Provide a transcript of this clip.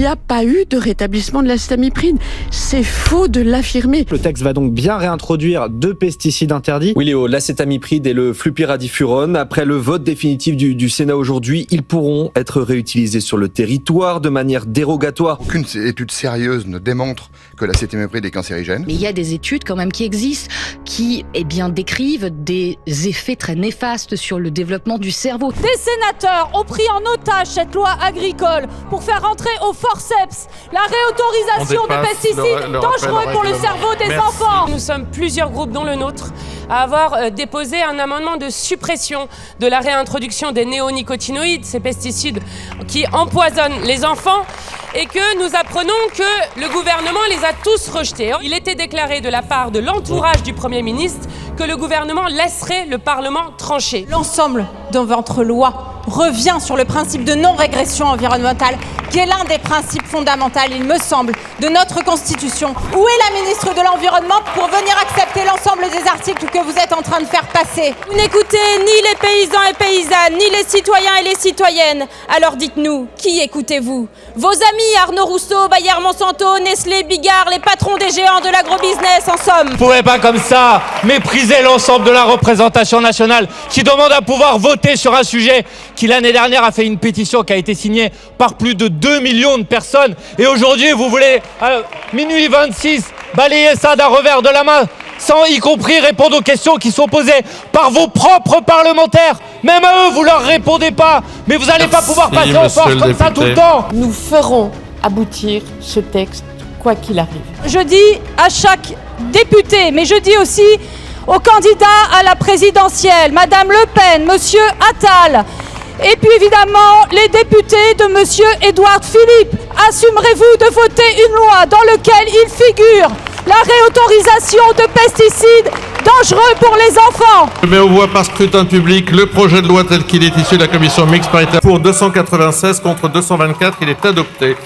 n'y a pas eu de rétablissement de l'acétamipride. C'est faux de l'affirmer. Le texte va donc bien réintroduire 2 pesticides interdits. Oui Léo, l'acétamipride et le flupyradifurone, après le vote définitif du Sénat aujourd'hui, ils pourront être réutilisés sur le territoire de manière dérogatoire. Aucune étude sérieuse ne démontre que l'acétamipride est cancérigène. Mais il y a des études quand même qui existent, qui décrivent des effets très néfastes sur le développement du cerveau. Des sénateurs ont pris en otage cette loi agricole pour faire entrer au forceps la réautorisation de pesticides dangereux pour le cerveau des enfants. Nous sommes plusieurs groupes, dont le nôtre, à avoir déposé un amendement de suppression de la réintroduction des néonicotinoïdes, ces pesticides qui empoisonnent les enfants, et que nous apprenons que le gouvernement les a tous rejetés. Il était déclaré de la part de l'entourage du Premier ministre que le gouvernement laisserait le Parlement trancher. L'ensemble de votre loi revient sur le principe de non-régression environnementale, qui est l'un des principes fondamentaux, il me semble, de notre Constitution. Où est la ministre de l'Environnement pour venir accepter l'ensemble des articles que vous êtes en train de faire passer? Vous n'écoutez ni les paysans et paysannes, ni les citoyens et les citoyennes. Alors dites-nous, qui écoutez-vous? Vos amis Arnaud Rousseau, Bayer Monsanto, Nestlé, Bigard, les patrons des géants de l'agrobusiness, en somme. Vous ne pouvez pas comme ça mépriser l'ensemble de la représentation nationale qui demande à pouvoir voter sur un sujet qui l'année dernière a fait une pétition qui a été signée par plus de 2 millions de personnes. Et aujourd'hui, vous voulez, à minuit 26, balayer ça d'un revers de la main, sans y compris répondre aux questions qui sont posées par vos propres parlementaires. Même à eux, vous leur répondez pas. Mais vous n'allez pas pouvoir passer en force comme ça tout le temps. Nous ferons aboutir ce texte, quoi qu'il arrive. Je dis à chaque député, mais je dis aussi aux candidats à la présidentielle, Madame Le Pen, Monsieur Attal, et puis évidemment les députés de Monsieur Édouard Philippe, assumerez-vous de voter une loi dans laquelle il figure la réautorisation de pesticides dangereux pour les enfants? Je mets aux voix par scrutin public le projet de loi tel qu'il est issu de la commission mixte paritaire. Pour 296 contre 224, il est adopté.